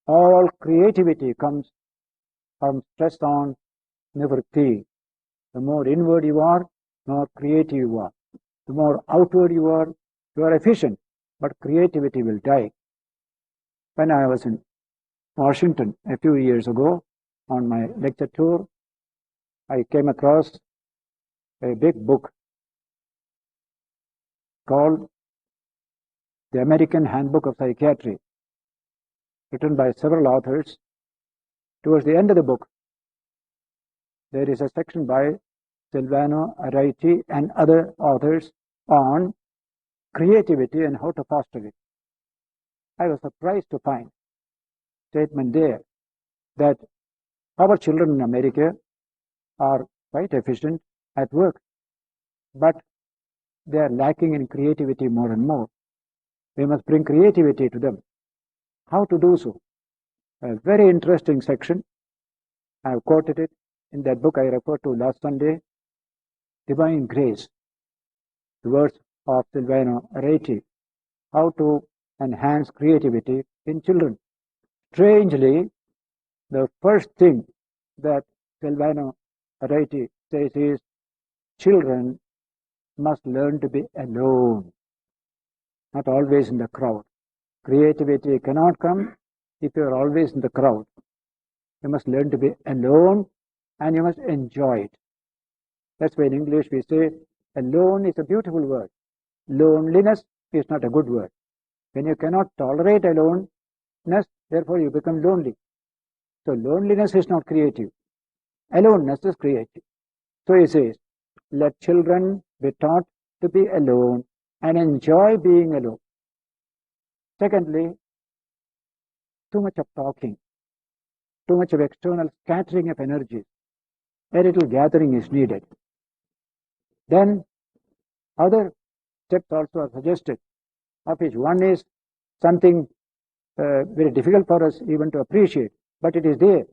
All creativity comes from stress on nivritti. The more inward you are, the more creative you are. The more outward you are efficient, but creativity will die. When I was in Washington a few years ago on my lecture tour, I came across a big book called The American Handbook of Psychiatry, written by several authors. Towards the end of the book, there is a section by Silvano Arreti and other authors on creativity and how to foster it. I was surprised to find a statement there that our children in America are quite efficient at work, but they are lacking in creativity more and more. We must bring creativity to them. How to do so? A very interesting section. I have quoted it in that book I referred to last Sunday, Divine Grace, the words of Silvano Arreti, how to enhance creativity in children. Strangely, the first thing that Silvano Arreti says is children must learn to be alone, not always in the crowd. Creativity cannot come if you are always in the crowd. You must learn to be alone and you must enjoy it. That's why in English we say alone is a beautiful word. Loneliness is not a good word. When you cannot tolerate aloneness, therefore you become lonely. So loneliness is not creative. Aloneness is creative. So he says, let children be taught to be alone and enjoy being alone. Secondly, too much of talking, too much of external scattering of energies. A little gathering is needed. Then other steps also are suggested, of which one is something very difficult for us even to appreciate, but it is there.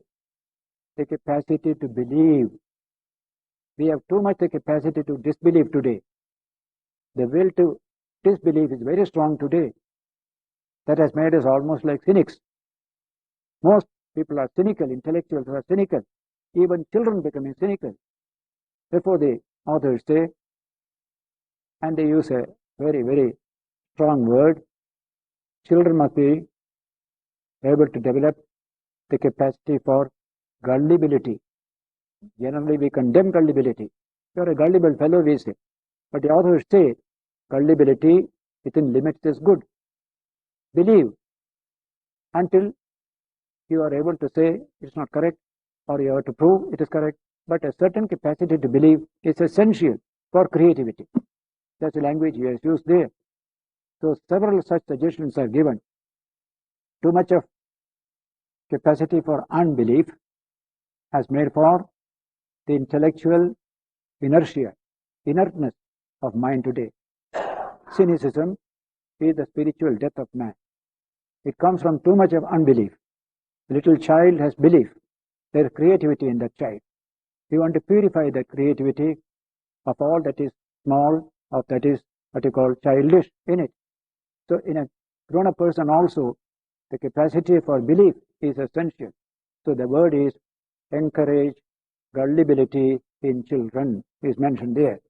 The capacity to believe. We have too much the capacity to disbelieve today. The will to disbelieve is very strong today. That has made us almost like cynics. Most people are cynical, intellectuals are cynical, even children becoming cynical. Therefore the authors say, and they use a very, very strong word, children must be able to develop the capacity for gullibility. Generally we condemn gullibility. You are a gullible fellow, we say. But the authors say gullibility within limits is good. Believe until you are able to say it's not correct or you have to prove it is correct. But a certain capacity to believe is essential for creativity. That's the language he has used there. So several such suggestions are given. Too much of capacity for unbelief has made for the intellectual inertia, inertness of mind today. Cynicism is the spiritual death of man. It comes from too much of unbelief. The little child has belief. There is creativity in that child. We want to purify that creativity of all that is small, of that is what you call childish in it. So in a grown-up person also, the capacity for belief is essential. So the word is encourage gullibility in children is mentioned there,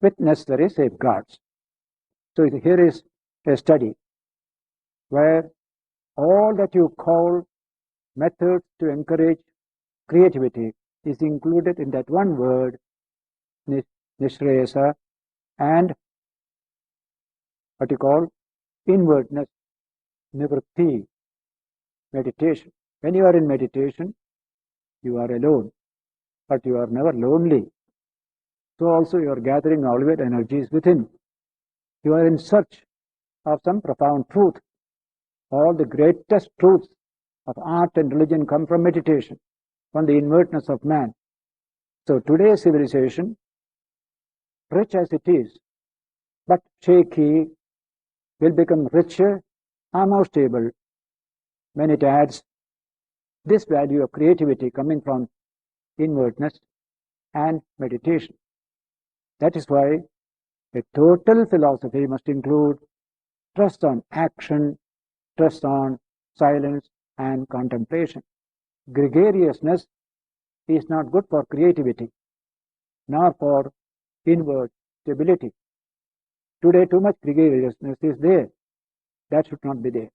with necessary safeguards. So here is a study where all that you call methods to encourage creativity is included in that one word, nishreyasa, and what you call inwardness, nivritti, meditation. When you are in meditation, you are alone, but you are never lonely. So also you are gathering all your energies within. You are in search of some profound truth. All the greatest truths of art and religion come from meditation, from the inwardness of man. So today's civilization, rich as it is, but shaky, will become richer and more stable when it adds this value of creativity coming from inwardness and meditation. That is why a total philosophy must include trust on action, trust on silence, and contemplation. Gregariousness is not good for creativity, nor for inward stability. Today, too much gregariousness is there. That should not be there.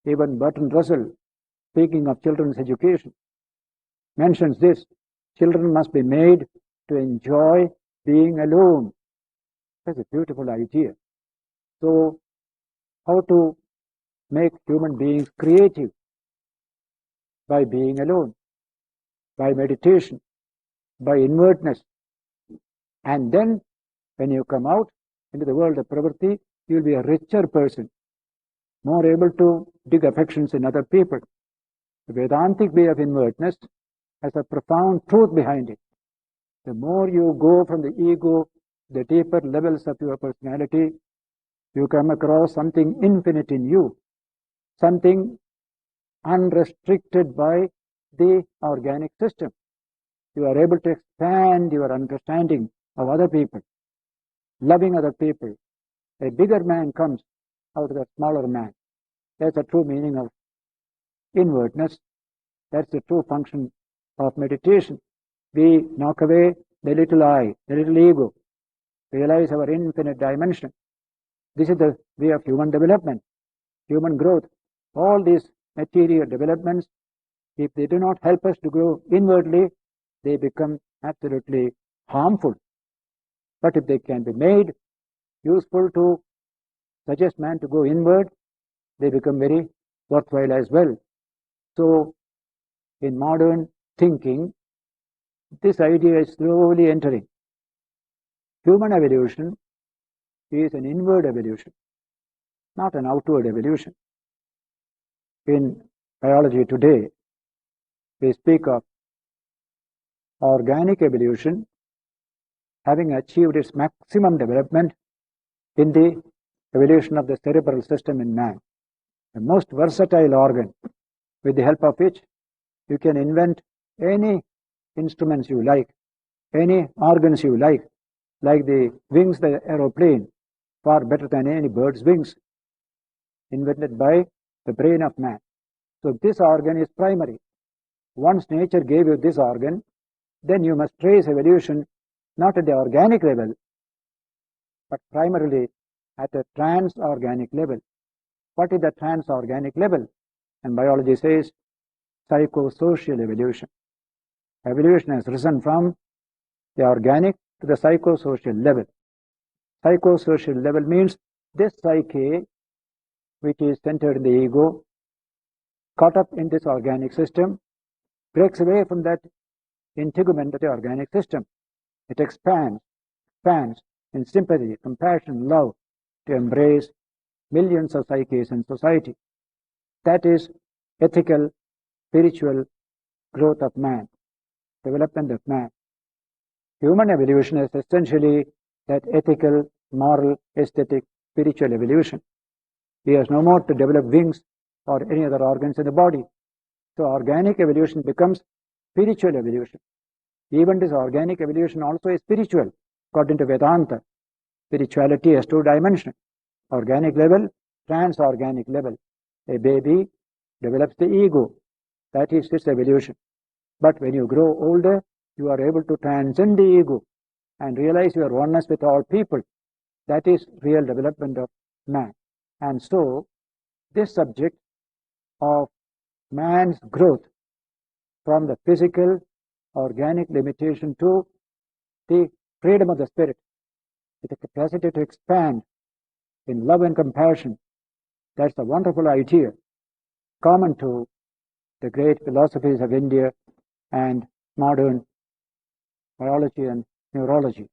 Even Bertrand Russell, speaking of children's education, mentions this: children must be made to enjoy being alone. That's a beautiful idea. So, how to make human beings creative? By being alone, by meditation, by inwardness. And then, when you come out into the world of pravritti, you will be a richer person, more able to dig affections in other people. The Vedantic way of inwardness has a profound truth behind it. The more you go from the ego, the deeper levels of your personality, you come across something infinite in you, something unrestricted by the organic system. You are able to expand your understanding of other people, loving other people. A bigger man comes out of a smaller man. That's the true meaning of inwardness. That's the true function of meditation. We knock away the little I, the little ego, realize our infinite dimension. This is the way of human development, human growth. All these material developments, if they do not help us to grow inwardly, they become absolutely harmful. But if they can be made useful to suggest man to go inward, they become very worthwhile as well. So, in modern thinking, this idea is slowly entering. Human evolution is an inward evolution, not an outward evolution. In biology today, we speak of organic evolution having achieved its maximum development in the evolution of the cerebral system in man, the most versatile organ, with the help of which you can invent any instruments you like, any organs you like the wings of the aeroplane, far better than any bird's wings, invented by the brain of man. So this organ is primary. Once nature gave you this organ, then you must trace evolution not at the organic level, but primarily at the trans-organic level. What is the trans-organic level? And biology says psychosocial evolution. Evolution has risen from the organic to the psychosocial level. Psychosocial level means this psyche, which is centered in the ego, caught up in this organic system, breaks away from that integument of the organic system. It expands in sympathy, compassion, love, to embrace millions of psyches in society. That is ethical, spiritual growth of man, development of man. Human evolution is essentially that ethical, moral, aesthetic, spiritual evolution. He has no more to develop wings or any other organs in the body. So organic evolution becomes spiritual evolution. Even this organic evolution also is spiritual, according to Vedanta. Spirituality has two dimensions: organic level, trans-organic level. A baby develops the ego. That is its evolution. But when you grow older, you are able to transcend the ego and realize your oneness with all people. That is real development of man. And so, this subject of man's growth from the physical, organic limitation to the freedom of the spirit, with the capacity to expand in love and compassion, that's a wonderful idea, common to the great philosophies of India and modern biology and neurology.